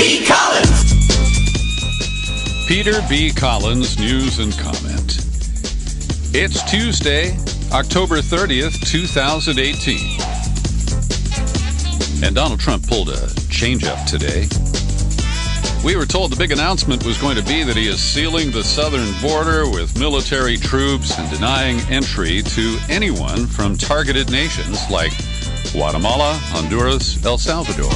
B. Collins. Peter B. Collins, News and Comment. It's Tuesday, October 30th, 2018. And Donald Trump pulled a change-up today. We were told the big announcement was going to be that he is sealing the southern border with military troops and denying entry to anyone from targeted nations like Guatemala, Honduras, El Salvador.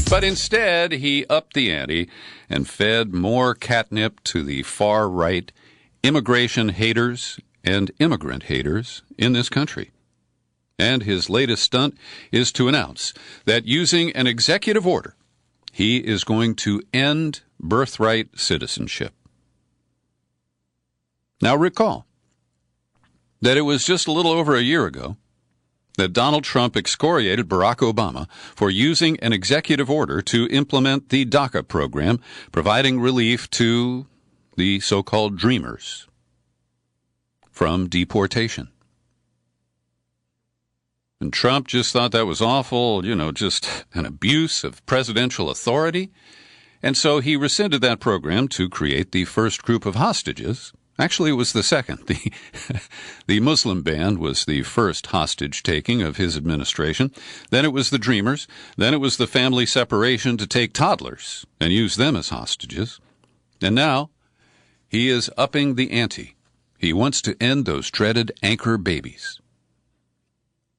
But instead, he upped the ante and fed more catnip to the far-right immigration haters and immigrant haters in this country. And his latest stunt is to announce that using an executive order, he is going to end birthright citizenship. Now recall that it was just a little over a year ago that Donald Trump excoriated Barack Obama for using an executive order to implement the DACA program, providing relief to the so-called dreamers from deportation. And Trump just thought that was awful, just an abuse of presidential authority. And so he rescinded that program to create the first group of hostages. Actually, it was the second. The Muslim ban was the first hostage taking of his administration. Then it was the Dreamers. Then it was the family separation to take toddlers and use them as hostages. And now he is upping the ante. He wants to end those dreaded anchor babies.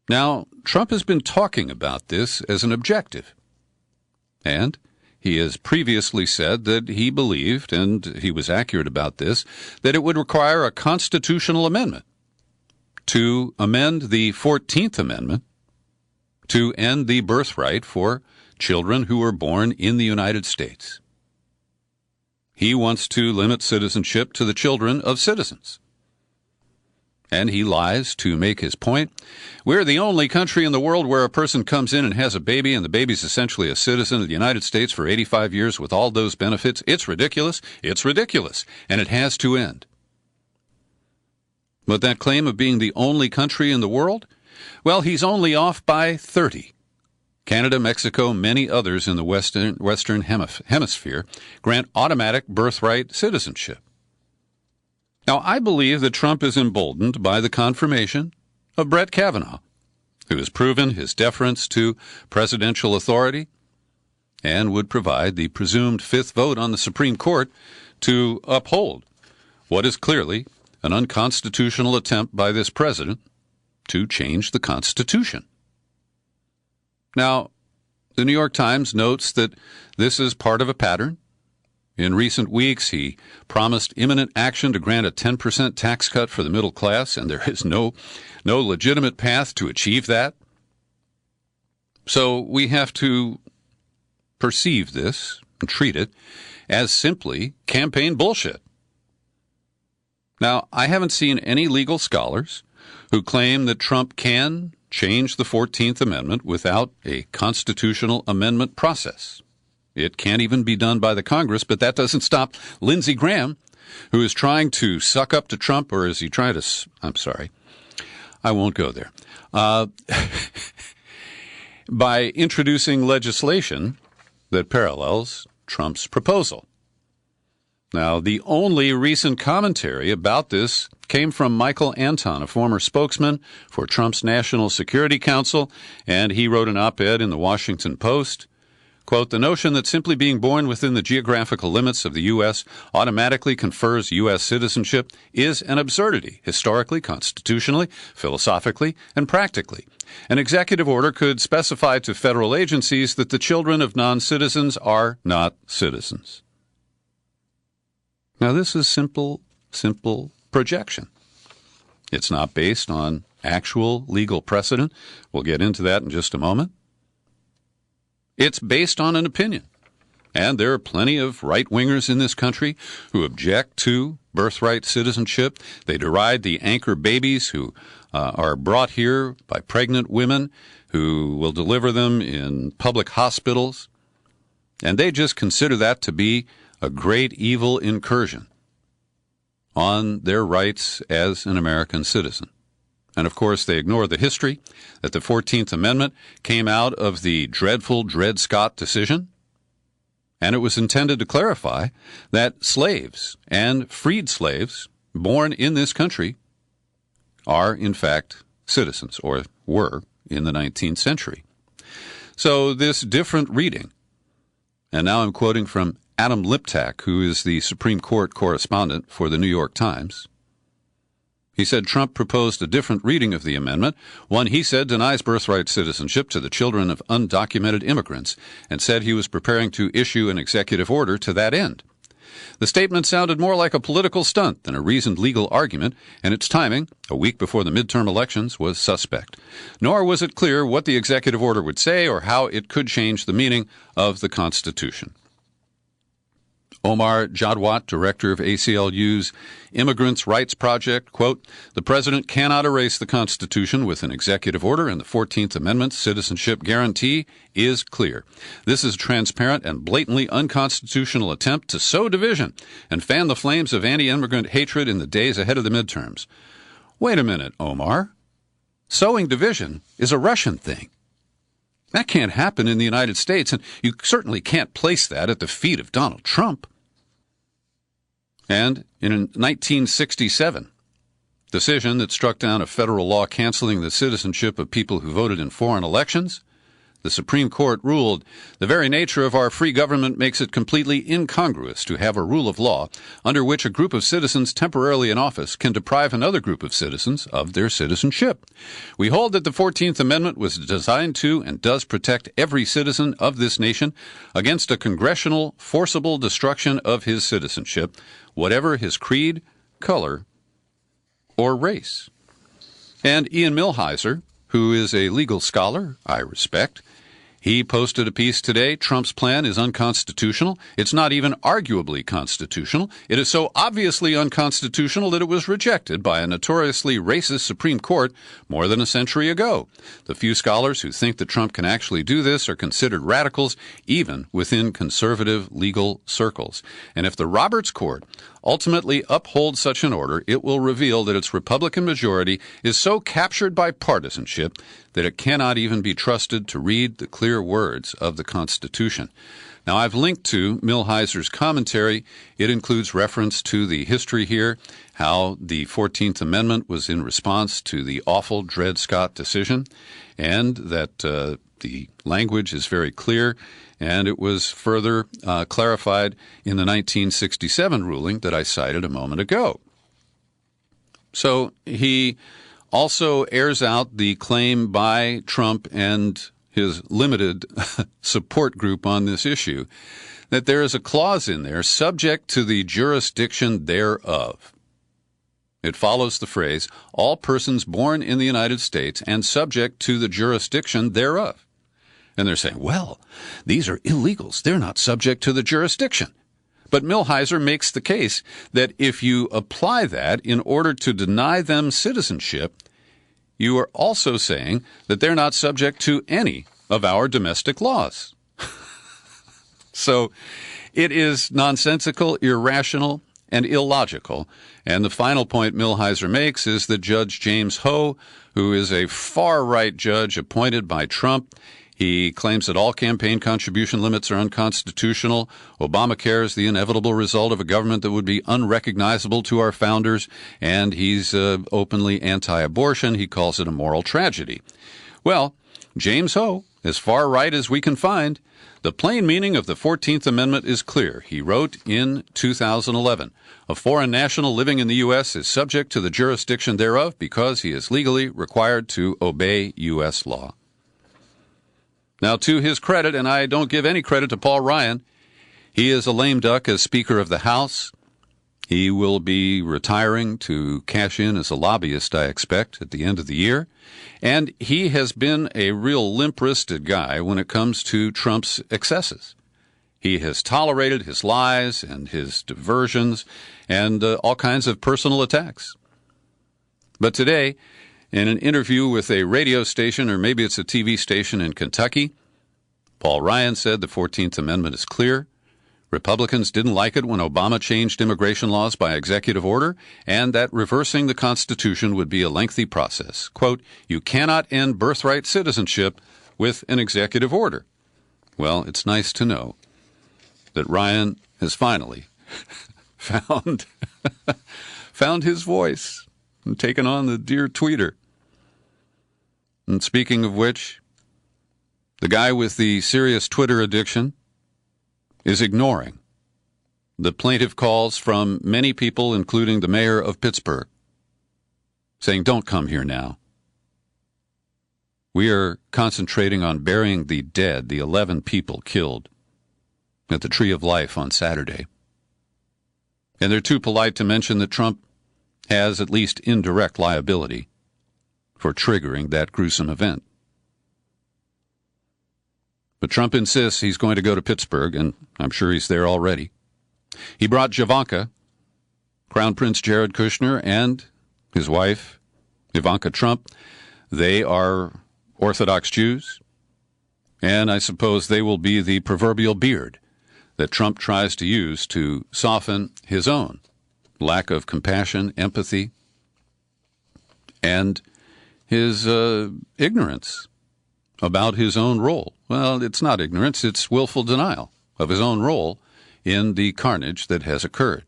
Now, Trump has been talking about this as an objective. And he has previously said that he believed, and he was accurate about this, that it would require a constitutional amendment to amend the 14th Amendment to end the birthright for children who were born in the United States. He wants to limit citizenship to the children of citizens. And he lies to make his point. We're the only country in the world where a person comes in and has a baby, and the baby's essentially a citizen of the United States for 85 years with all those benefits. It's ridiculous. It's ridiculous. And it has to end. But that claim of being the only country in the world? Well, he's only off by 30. Canada, Mexico, many others in the Western Hemisphere grant automatic birthright citizenship. Now, I believe that Trump is emboldened by the confirmation of Brett Kavanaugh, who has proven his deference to presidential authority and would provide the presumed fifth vote on the Supreme Court to uphold what is clearly an unconstitutional attempt by this president to change the Constitution. Now, the New York Times notes that this is part of a pattern. In recent weeks, he promised imminent action to grant a 10% tax cut for the middle class, and there is no legitimate path to achieve that. So we have to perceive this and treat it as simply campaign bullshit. Now, I haven't seen any legal scholars who claim that Trump can change the 14th Amendment without a constitutional amendment process. It can't even be done by the Congress, but that doesn't stop Lindsey Graham, who is trying to suck up to Trump, or is he trying to, I'm sorry, I won't go there, by introducing legislation that parallels Trump's proposal. Now, the only recent commentary about this came from Michael Anton, a former spokesman for Trump's National Security Council, and he wrote an op-ed in the Washington Post. Quote, the notion that simply being born within the geographical limits of the U.S. automatically confers U.S. citizenship is an absurdity, historically, constitutionally, philosophically, and practically. An executive order could specify to federal agencies that the children of non-citizens are not citizens. Now, this is simple projection. It's not based on actual legal precedent. We'll get into that in just a moment. It's based on an opinion. And there are plenty of right-wingers in this country who object to birthright citizenship. They deride the anchor babies who are brought here by pregnant women who will deliver them in public hospitals. And they just consider that to be a great evil incursion on their rights as an American citizen. And, of course, they ignore the history that the 14th Amendment came out of the dreadful Dred Scott decision. And it was intended to clarify that slaves and freed slaves born in this country are, in fact, citizens, or were in the 19th century. So this different reading, and now I'm quoting from Adam Liptak, who is the Supreme Court correspondent for the New York Times. He said Trump proposed a different reading of the amendment, one he said denies birthright citizenship to the children of undocumented immigrants, and said he was preparing to issue an executive order to that end. The statement sounded more like a political stunt than a reasoned legal argument, and its timing, a week before the midterm elections, was suspect. Nor was it clear what the executive order would say or how it could change the meaning of the Constitution. Omar Jadwat, director of ACLU's Immigrants' Rights Project, quote, "The president cannot erase the Constitution with an executive order, and the 14th Amendment's citizenship guarantee is clear. This is a transparent and blatantly unconstitutional attempt to sow division and fan the flames of anti-immigrant hatred in the days ahead of the midterms." Wait a minute, Omar. Sowing division is a Russian thing. That can't happen in the United States, and you certainly can't place that at the feet of Donald Trump. And in a 1967 decision that struck down a federal law canceling the citizenship of people who voted in foreign elections, the Supreme Court ruled, "The very nature of our free government makes it completely incongruous to have a rule of law under which a group of citizens temporarily in office can deprive another group of citizens of their citizenship. We hold that the 14th Amendment was designed to and does protect every citizen of this nation against a congressional forcible destruction of his citizenship, whatever his creed, color, or race." And Ian Millhiser, who is a legal scholar I respect, he posted a piece today. Trump's plan is unconstitutional. It's not even arguably constitutional. It is so obviously unconstitutional that it was rejected by a notoriously racist Supreme Court more than a century ago. The few scholars who think that Trump can actually do this are considered radicals, even within conservative legal circles. And if the Roberts Court ultimately upholds such an order, it will reveal that its Republican majority is so captured by partisanship that it cannot even be trusted to read the clear words of the Constitution. Now, I've linked to Millhiser's commentary. It includes reference to the history here, how the 14th Amendment was in response to the awful Dred Scott decision, and that the language is very clear, and it was further clarified in the 1967 ruling that I cited a moment ago. So he also airs out the claim by Trump and his limited support group on this issue that there is a clause in there subject to the jurisdiction thereof. It follows the phrase, "all persons born in the United States and subject to the jurisdiction thereof." And they're saying, well, these are illegals. They're not subject to the jurisdiction. But Millhiser makes the case that if you apply that in order to deny them citizenship, you are also saying that they're not subject to any of our domestic laws. So it is nonsensical, irrational, and illogical. And the final point Millhiser makes is that Judge James Ho, who is a far-right judge appointed by Trump, he claims that all campaign contribution limits are unconstitutional. Obamacare is the inevitable result of a government that would be unrecognizable to our founders, and he's openly anti-abortion. He calls it a moral tragedy. Well, James Ho, as far right as we can find, the plain meaning of the 14th Amendment is clear. He wrote in 2011, "A foreign national living in the U.S. is subject to the jurisdiction thereof because he is legally required to obey U.S. law." Now, to his credit, and I don't give any credit to Paul Ryan, he is a lame duck as Speaker of the House. He will be retiring to cash in as a lobbyist, I expect, at the end of the year. And he has been a real limp-wristed guy when it comes to Trump's excesses. He has tolerated his lies and his diversions and all kinds of personal attacks. But today, in an interview with a radio station, or maybe it's a TV station in Kentucky, Paul Ryan said the 14th Amendment is clear. Republicans didn't like it when Obama changed immigration laws by executive order, and that reversing the Constitution would be a lengthy process. Quote, "You cannot end birthright citizenship with an executive order." Well, it's nice to know that Ryan has finally found his voice and taken on the dear tweeter. And speaking of which, the guy with the serious Twitter addiction is ignoring the plaintive calls from many people, including the mayor of Pittsburgh, saying, "Don't come here now. We are concentrating on burying the dead, the 11 people killed at the Tree of Life on Saturday." And they're too polite to mention that Trump has at least indirect liability for triggering that gruesome event. But Trump insists he's going to go to Pittsburgh, and I'm sure he's there already. He brought Javanka, Crown Prince Jared Kushner, and his wife, Ivanka Trump. They are Orthodox Jews, and I suppose they will be the proverbial beard that Trump tries to use to soften his own lack of compassion, empathy, and his ignorance about his own role. Well, it's not ignorance, it's willful denial of his own role in the carnage that has occurred.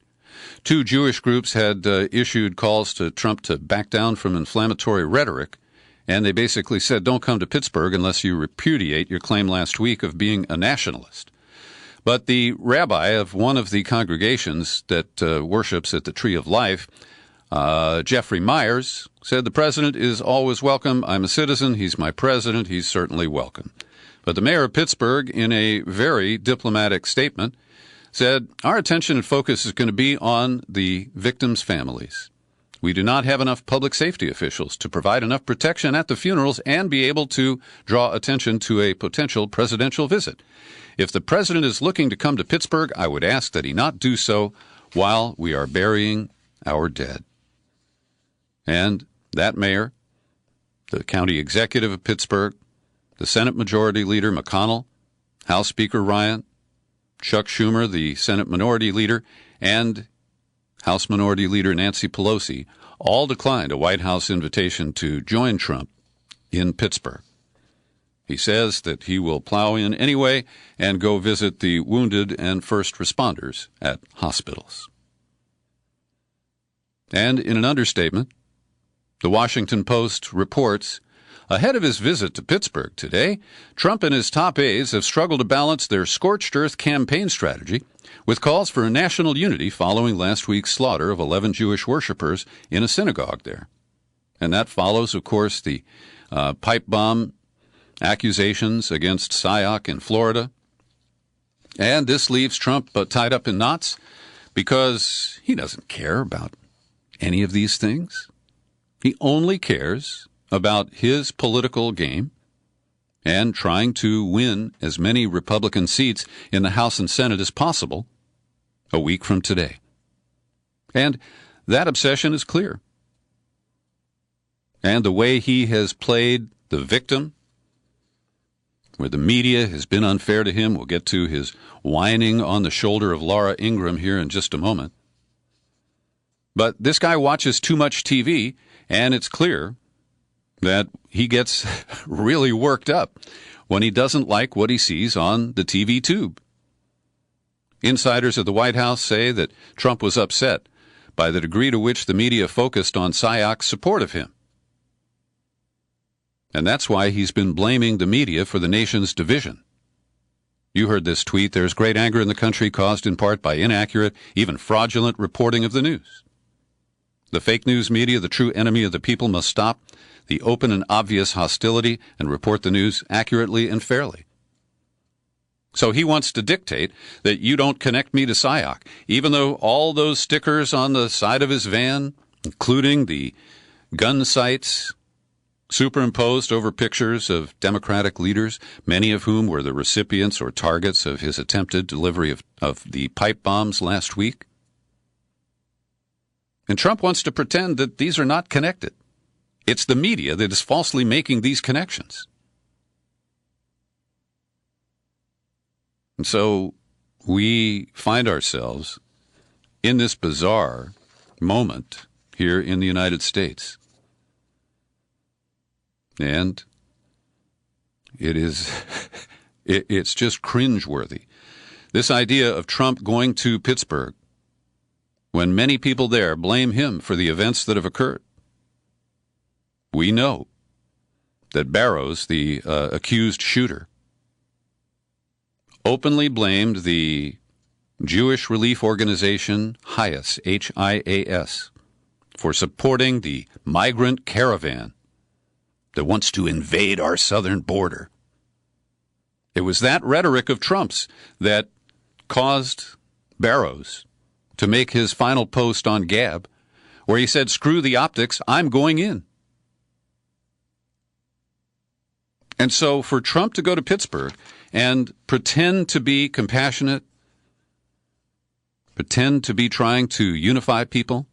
Two Jewish groups had issued calls to Trump to back down from inflammatory rhetoric, and they basically said, "Don't come to Pittsburgh unless you repudiate your claim last week of being a nationalist." But the rabbi of one of the congregations that worships at the Tree of Life, Jeffrey Myers, said, "The president is always welcome. I'm a citizen. He's my president. He's certainly welcome." But the mayor of Pittsburgh, in a very diplomatic statement, said, "Our attention and focus is going to be on the victims' families. We do not have enough public safety officials to provide enough protection at the funerals and be able to draw attention to a potential presidential visit. If the president is looking to come to Pittsburgh, I would ask that he not do so while we are burying our dead." And that mayor, the county executive of Pittsburgh, the Senate Majority Leader McConnell, House Speaker Ryan, Chuck Schumer, the Senate Minority Leader, and House Minority Leader Nancy Pelosi all declined a White House invitation to join Trump in Pittsburgh. He says that he will plow in anyway and go visit the wounded and first responders at hospitals. And in an understatement, the Washington Post reports, ahead of his visit to Pittsburgh today, Trump and his top aides have struggled to balance their scorched earth campaign strategy with calls for national unity following last week's slaughter of 11 Jewish worshippers in a synagogue there. And that follows, of course, the pipe bomb accusations against SIOC in Florida. And this leaves Trump tied up in knots because he doesn't care about any of these things. He only cares about his political game and trying to win as many Republican seats in the House and Senate as possible a week from today. And that obsession is clear. And the way he has played the victim, where the media has been unfair to him, we'll get to his whining on the shoulder of Laura Ingraham here in just a moment. But this guy watches too much TV, and it's clear that he gets really worked up when he doesn't like what he sees on the TV tube. Insiders at the White House say that Trump was upset by the degree to which the media focused on SIOC's support of him. And that's why he's been blaming the media for the nation's division. You heard this tweet. There's great anger in the country caused in part by inaccurate, even fraudulent reporting of the news. The fake news media, the true enemy of the people, must stop the open and obvious hostility and report the news accurately and fairly. So he wants to dictate that you don't connect me to SIOC, even though all those stickers on the side of his van, including the gun sights superimposed over pictures of Democratic leaders, many of whom were the recipients or targets of his attempted delivery of the pipe bombs last week. And Trump wants to pretend that these are not connected. It's the media that is falsely making these connections. And so we find ourselves in this bizarre moment here in the United States. And it is, it's just cringeworthy This idea of Trump going to Pittsburgh when many people there blame him for the events that have occurred. We know that Barrows, the accused shooter, openly blamed the Jewish relief organization HIAS, H-I-A-S, for supporting the migrant caravan that wants to invade our southern border. It was that rhetoric of Trump's that caused Barrows to make his final post on Gab, where he said, "Screw the optics, I'm going in." And so for Trump to go to Pittsburgh and pretend to be compassionate, pretend to be trying to unify people,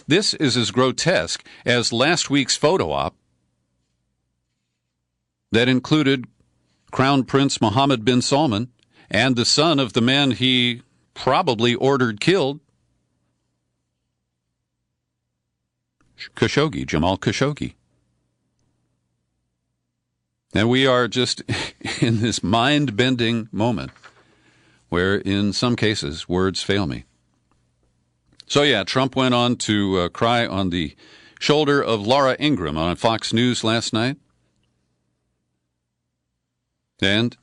this is as grotesque as last week's photo op that included Crown Prince Mohammed bin Salman and the son of the man he probably ordered killed, Khashoggi, Jamal Khashoggi. And we are just in this mind-bending moment where, in some cases, words fail me. So, yeah, Trump went on to cry on the shoulder of Laura Ingraham on Fox News last night. And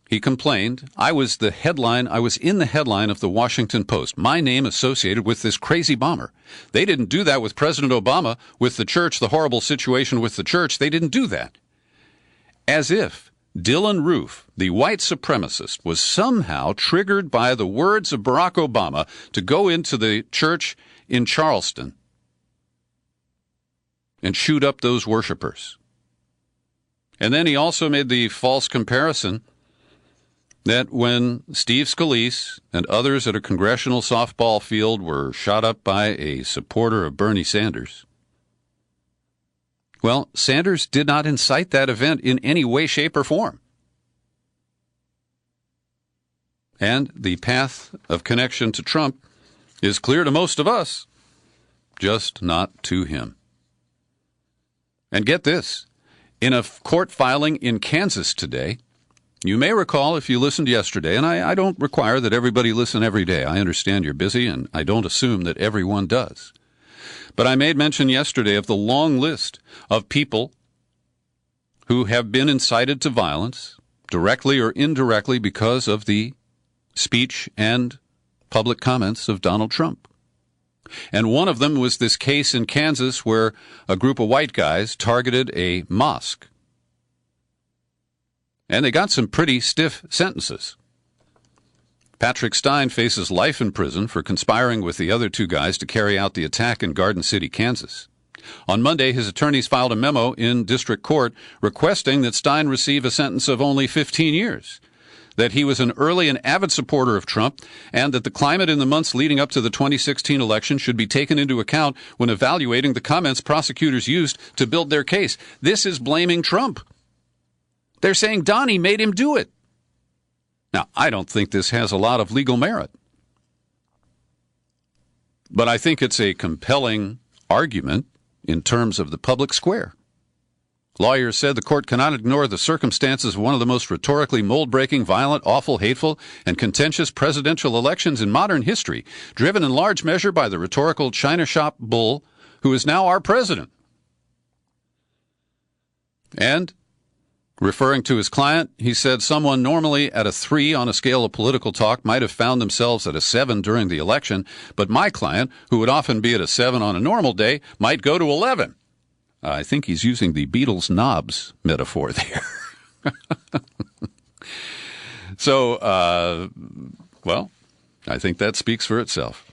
he complained, I was in the headline of the Washington Post. My name associated with this crazy bomber. They didn't do that with President Obama, with the church, the horrible situation with the church. They didn't do that. As if Dylan Roof, the white supremacist, was somehow triggered by the words of Barack Obama to go into the church in Charleston and shoot up those worshipers. And then he also made the false comparison that when Steve Scalise and others at a congressional softball field were shot up by a supporter of Bernie Sanders, well, Sanders did not incite that event in any way, shape, or form. And the path of connection to Trump is clear to most of us, just not to him. And get this, in a court filing in Kansas today, you may recall if you listened yesterday, and I don't require that everybody listen every day. I understand you're busy, and I don't assume that everyone does. But I made mention yesterday of the long list of people who have been incited to violence, directly or indirectly, because of the speech and public comments of Donald Trump. And one of them was this case in Kansas where a group of white guys targeted a mosque. And they got some pretty stiff sentences. Patrick Stein faces life in prison for conspiring with the other two guys to carry out the attack in Garden City, Kansas. On Monday, his attorneys filed a memo in district court requesting that Stein receive a sentence of only 15 years, that he was an early and avid supporter of Trump, and that the climate in the months leading up to the 2016 election should be taken into account when evaluating the comments prosecutors used to build their case. This is blaming Trump. They're saying Donnie made him do it. Now, I don't think this has a lot of legal merit, but I think it's a compelling argument in terms of the public square. Lawyers said the court cannot ignore the circumstances of one of the most rhetorically mold-breaking, violent, awful, hateful, and contentious presidential elections in modern history, driven in large measure by the rhetorical China shop bull who is now our president. And referring to his client, he said someone normally at a 3 on a scale of political talk might have found themselves at a 7 during the election, but my client, who would often be at a 7 on a normal day, might go to 11. I think he's using the Beatles' knobs metaphor there. So, well, I think that speaks for itself.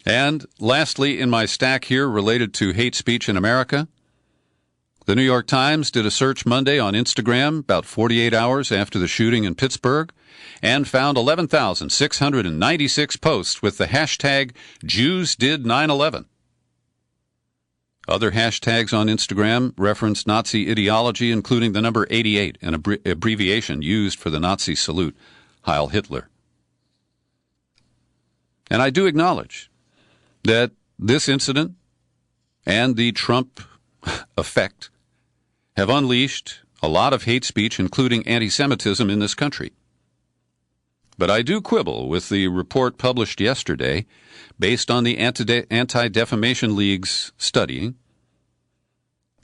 And lastly, in my stack here related to hate speech in America, the New York Times did a search Monday on Instagram about 48 hours after the shooting in Pittsburgh and found 11,696 posts with the hashtag Jews did 9/11. Other hashtags on Instagram referenced Nazi ideology, including the number 88, an abbreviation used for the Nazi salute, Heil Hitler. And I do acknowledge that this incident and the Trump effect have unleashed a lot of hate speech, including anti-Semitism in this country. But I do quibble with the report published yesterday based on the Anti-Defamation League's study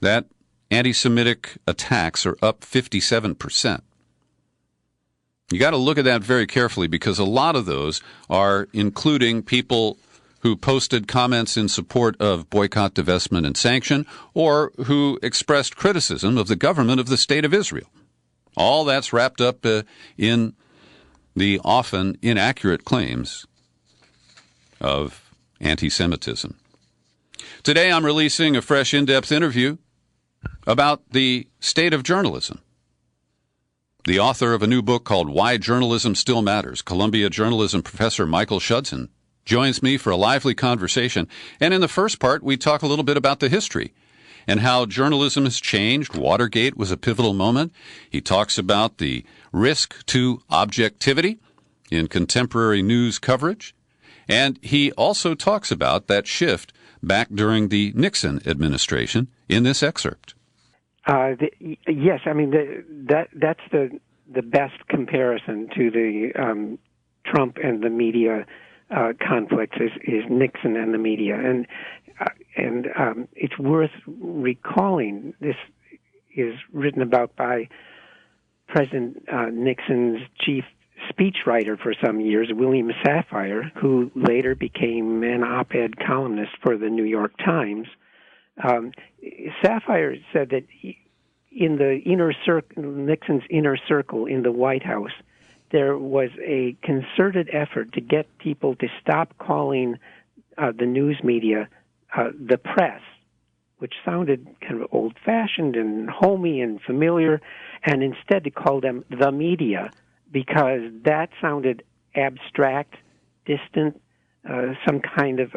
that anti-Semitic attacks are up 57%. You got to look at that very carefully because a lot of those are including people who posted comments in support of boycott, divestment, and sanction, or who expressed criticism of the government of the State of Israel. All that's wrapped up in the often inaccurate claims of anti-Semitism. Today I'm releasing a fresh in-depth interview about the state of journalism. The author of a new book called Why Journalism Still Matters, Columbia journalism professor Michael Schudson, joins me for a lively conversation. And in the first part, we talk a little bit about the history and how journalism has changed. Watergate was a pivotal moment. He talks about the risk to objectivity in contemporary news coverage. And he also talks about that shift back during the Nixon administration in this excerpt. Yes, I mean that's the best comparison to the Trump and the media conflicts is Nixon and the media, and it's worth recalling. This is written about by President Nixon's chief speechwriter for some years, William Safire, who later became an op-ed columnist for the New York Times. Safire said that in the inner circle, Nixon's inner circle in the White House, there was a concerted effort to get people to stop calling the news media the press, which sounded kind of old-fashioned and homey and familiar, and instead to call them the media, because that sounded abstract, distant, some kind of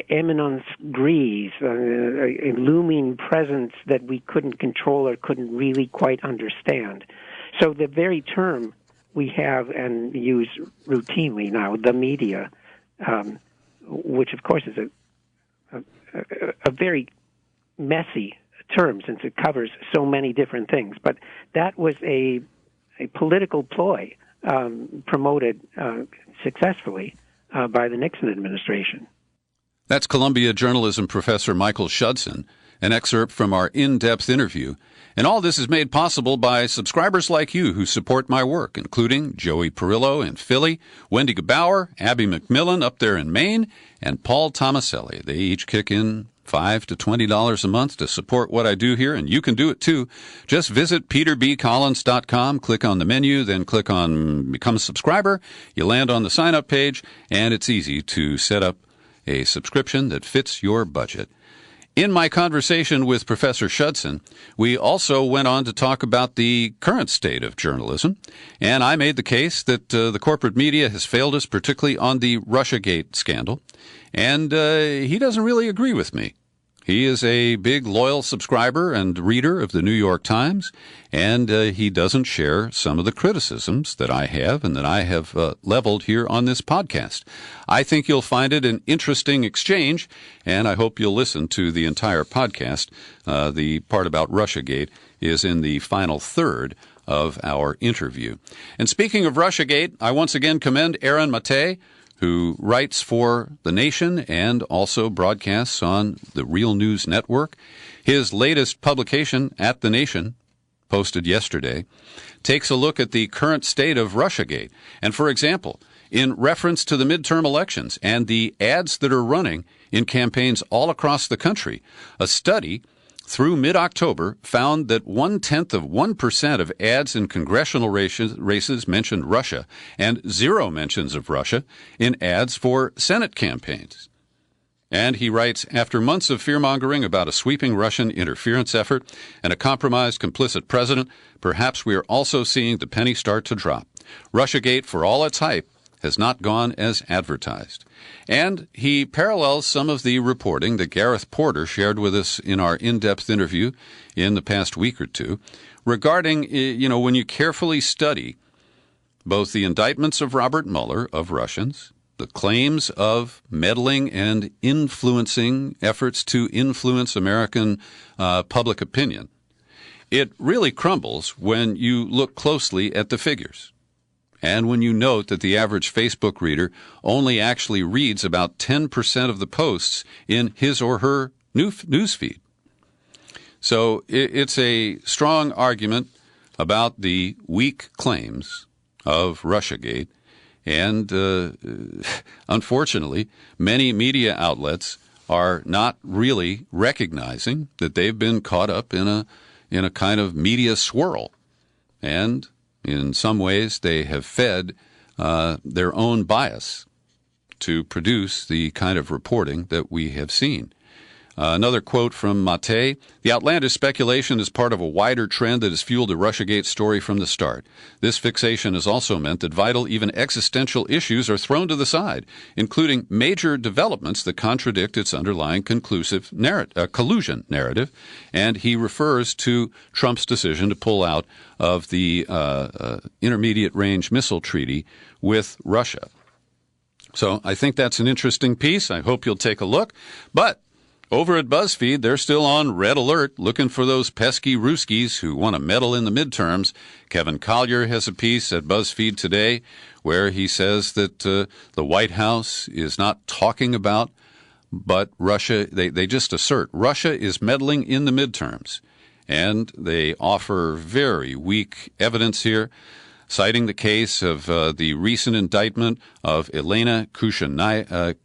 eminence grise, a looming presence that we couldn't control or couldn't really quite understand. So the very term we have and use routinely now, the media, which of course is a very messy term since it covers so many different things. But that was a political ploy promoted successfully by the Nixon administration. That's Columbia journalism professor Michael Schudson, an excerpt from our in-depth interview. And all this is made possible by subscribers like you who support my work, including Joey Perillo in Philly, Wendy Gebauer, Abby McMillan up there in Maine, and Paul Tomaselli. They each kick in $5 to $20 a month to support what I do here, and you can do it too. Just visit peterbcollins.com, click on the menu, then click on Become a Subscriber. You land on the sign-up page, and it's easy to set up a subscription that fits your budget. In my conversation with Professor Schudson, we also went on to talk about the current state of journalism, and I made the case that the corporate media has failed us, particularly on the Russiagate scandal, and he doesn't really agree with me. He is a big, loyal subscriber and reader of the New York Times, and he doesn't share some of the criticisms that I have and that I have leveled here on this podcast. I think you'll find it an interesting exchange, and I hope you'll listen to the entire podcast. The part about Russiagate is in the final third of our interview. And speaking of Russiagate, I once again commend Aaron Mate, who writes for The Nation and also broadcasts on the Real News Network. His latest publication, At The Nation, posted yesterday, takes a look at the current state of Russiagate. And for example, in reference to the midterm elections and the ads that are running in campaigns all across the country, a study through mid-October found that 0.1% of ads in congressional races mentioned Russia and 0 mentions of Russia in ads for Senate campaigns. And he writes, after months of fear-mongering about a sweeping Russian interference effort and a compromised, complicit president, perhaps we are also seeing the penny start to drop. Russiagate, for all its hype, has not gone as advertised. And he parallels some of the reporting that Gareth Porter shared with us in our in-depth interview in the past week or two regarding, when you carefully study both the indictments of Robert Mueller of Russians, the claims of meddling and influencing efforts to influence American public opinion, it really crumbles when you look closely at the figures. And when you note that the average Facebook reader only actually reads about 10% of the posts in his or her newsfeed. So it's a strong argument about the weak claims of Russiagate. And unfortunately, many media outlets are not really recognizing that they've been caught up in a kind of media swirl. And in some ways, they have fed their own bias to produce the kind of reporting that we have seen. Another quote from Mate: "The outlandish speculation is part of a wider trend that has fueled the Russiagate story from the start. This fixation has also meant that vital, even existential issues are thrown to the side, including major developments that contradict its underlying collusion narrative." And he refers to Trump's decision to pull out of the intermediate-range missile treaty with Russia. So I think that's an interesting piece. I hope you'll take a look. But over at BuzzFeed, they're still on red alert, looking for those pesky Ruskies who want to meddle in the midterms. Kevin Collier has a piece at BuzzFeed today where he says that the White House is not talking about, but Russia, they just assert Russia is meddling in the midterms. And they offer very weak evidence here, citing the case of the recent indictment of Elena Kushyanova.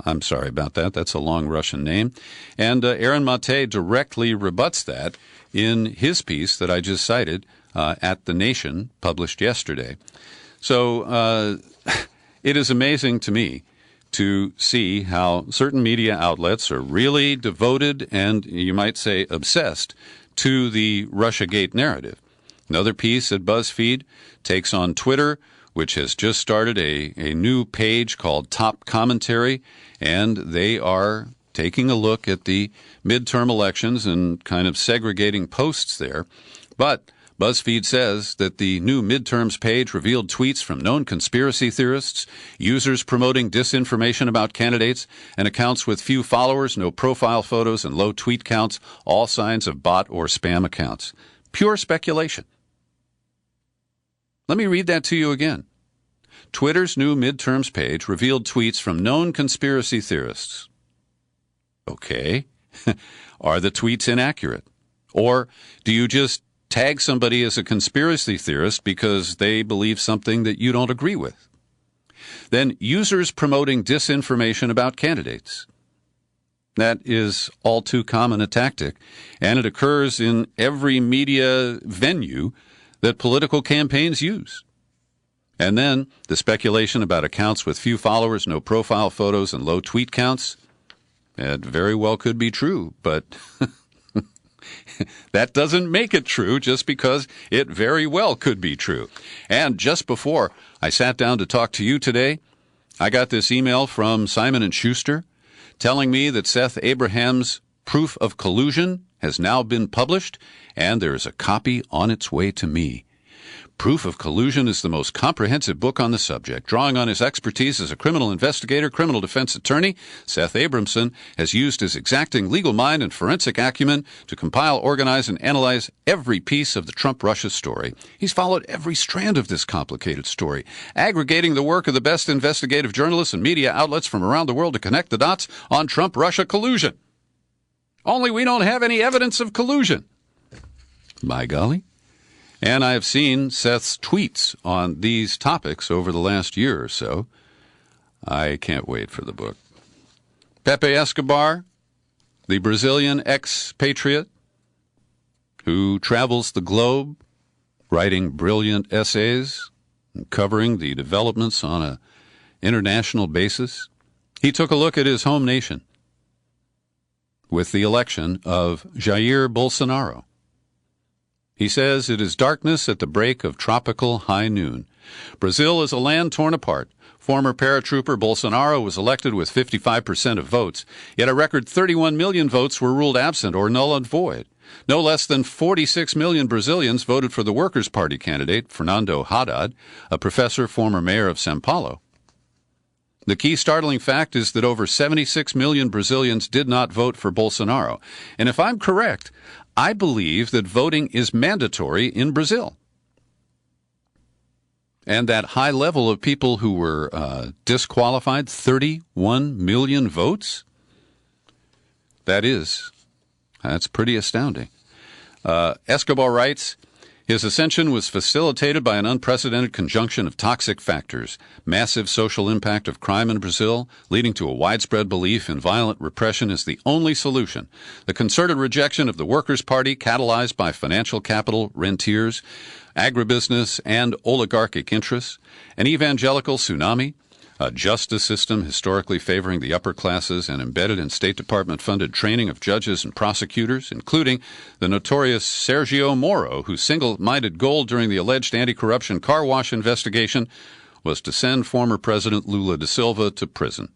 I'm sorry about that. That's a long Russian name. And Aaron Mate directly rebuts that in his piece that I just cited at The Nation, published yesterday. So it is amazing to me to see how certain media outlets are really devoted and, you might say, obsessed to the Russiagate narrative. Another piece at BuzzFeed takes on Twitter, which has just started a new page called Top Commentary, and they are taking a look at the midterm elections and kind of segregating posts there. But BuzzFeed says that the new midterms page revealed tweets from known conspiracy theorists, users promoting disinformation about candidates, and accounts with few followers, no profile photos, and low tweet counts, all signs of bot or spam accounts. Pure speculation. Let me read that to you again. Twitter's new midterms page revealed tweets from known conspiracy theorists. Okay. Are the tweets inaccurate? Or do you just tag somebody as a conspiracy theorist because they believe something that you don't agree with? Then users promoting disinformation about candidates. That is all too common a tactic, and it occurs in every media venue that political campaigns use. And then the speculation about accounts with few followers, no profile photos, and low tweet counts. It very well could be true, but that doesn't make it true just because it very well could be true. And just before I sat down to talk to you today, I got this email from Simon & Schuster telling me that Seth Abraham's Proof of Collusion has now been published, and there is a copy on its way to me. Proof of Collusion is the most comprehensive book on the subject. Drawing on his expertise as a criminal investigator, criminal defense attorney, Seth Abramson has used his exacting legal mind and forensic acumen to compile, organize, and analyze every piece of the Trump-Russia story. He's followed every strand of this complicated story, aggregating the work of the best investigative journalists and media outlets from around the world to connect the dots on Trump-Russia collusion. Only we don't have any evidence of collusion. By golly. And I have seen Seth's tweets on these topics over the last year or so. I can't wait for the book. Pepe Escobar, the Brazilian expatriate who travels the globe writing brilliant essays and covering the developments on an international basis, he took a look at his home nation with the election of Jair Bolsonaro. He says it is darkness at the break of tropical high noon. Brazil is a land torn apart. Former paratrooper Bolsonaro was elected with 55% of votes, yet a record 31 million votes were ruled absent or null and void. No less than 46 million Brazilians voted for the Workers' Party candidate, Fernando Haddad, a professor, former mayor of São Paulo. The key startling fact is that over 76 million Brazilians did not vote for Bolsonaro. And if I'm correct, I believe that voting is mandatory in Brazil. And that high level of people who were disqualified, 31 million votes, that's pretty astounding. Escobar writes, his ascension was facilitated by an unprecedented conjunction of toxic factors, massive social impact of crime in Brazil, leading to a widespread belief in violent repression as the only solution, the concerted rejection of the Workers' Party catalyzed by financial capital, rentiers, agribusiness, and oligarchic interests, an evangelical tsunami, a justice system historically favoring the upper classes and embedded in State Department-funded training of judges and prosecutors, including the notorious Sergio Moro, whose single-minded goal during the alleged anti-corruption car wash investigation was to send former President Lula da Silva to prison.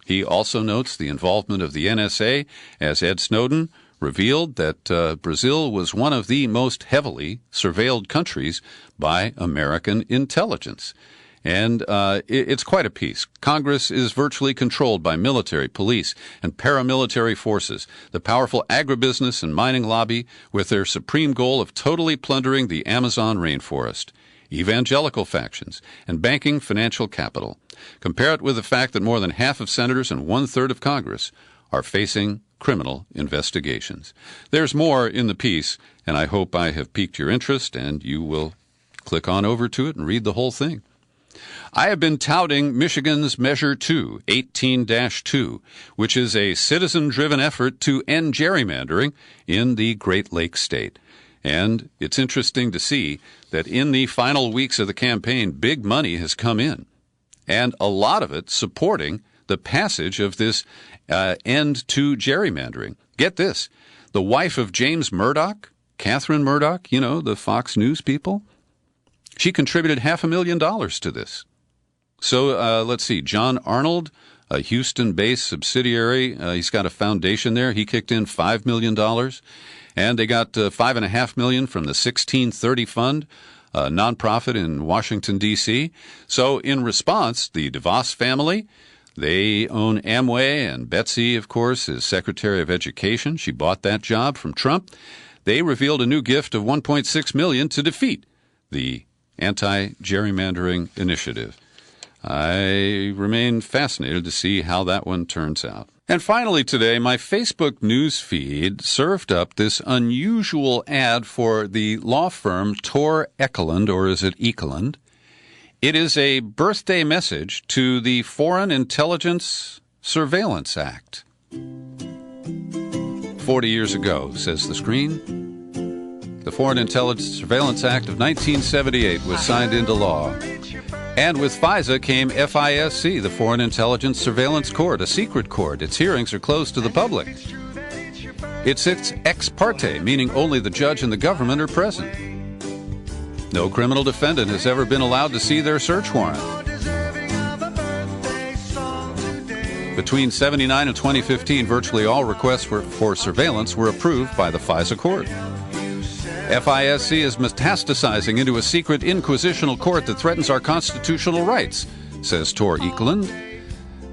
He also notes the involvement of the NSA, as Ed Snowden revealed that Brazil was one of the most heavily surveilled countries by American intelligence. And it's quite a piece. Congress is virtually controlled by military, police, and paramilitary forces, the powerful agribusiness and mining lobby with their supreme goal of totally plundering the Amazon rainforest, evangelical factions, and banking financial capital. Compare it with the fact that more than half of senators and one-third of Congress are facing criminal investigations. There's more in the piece, and I hope I have piqued your interest, and you will click on over to it and read the whole thing. I have been touting Michigan's Measure 2, 18-2, which is a citizen-driven effort to end gerrymandering in the Great Lakes state. And it's interesting to see that in the final weeks of the campaign, big money has come in, and a lot of it supporting the passage of this end to gerrymandering. Get this, the wife of James Murdoch, Catherine Murdoch, the Fox News people, she contributed $500,000 to this. So let's see, John Arnold, a Houston-based subsidiary, he's got a foundation there. He kicked in $5 million, and they got $5.5 million from the 1630 Fund, a nonprofit in Washington, D.C. So in response, the DeVos family, they own Amway, and Betsy, of course, is Secretary of Education. She bought that job from Trump. They revealed a new gift of $1.6 million to defeat the anti-gerrymandering initiative. I remain fascinated to see how that one turns out. And finally today, my Facebook news feed served up this unusual ad for the law firm Tor Ekelund, or is it Ekelund? It is a birthday message to the Foreign Intelligence Surveillance Act. 40 years ago, says the screen, the Foreign Intelligence Surveillance Act of 1978 was signed into law. And with FISA came FISC, the Foreign Intelligence Surveillance Court, a secret court. Its hearings are closed to the public. It sits ex parte, meaning only the judge and the government are present. No criminal defendant has ever been allowed to see their search warrant. Between 1979 and 2015, virtually all requests for surveillance were approved by the FISA court. FISC is metastasizing into a secret inquisitional court that threatens our constitutional rights, says Tor Ekelund.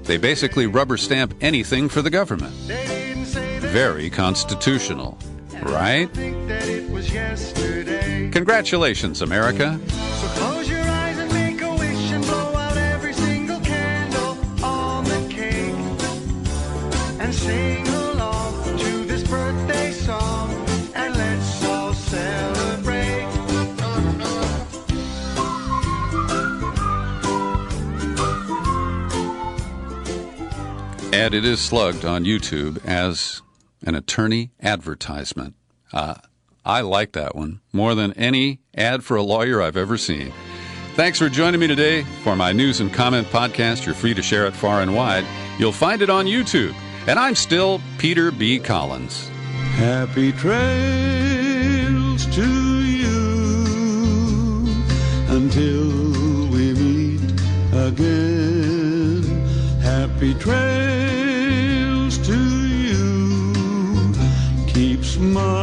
They basically rubber stamp anything for the government. Very constitutional, right? Congratulations, America. So close your eyes and make a wish and blow out every single candle on the cake and sing along to this birthday song and let's all celebrate. And it is slugged on YouTube as an attorney advertisement. I like that one more than any ad for a lawyer I've ever seen. Thanks for joining me today for my news and comment podcast. You're free to share it far and wide. You'll find it on YouTube. And I'm still Peter B. Collins. Happy trails to you until we meet again. Happy trails to you. Keep smiling.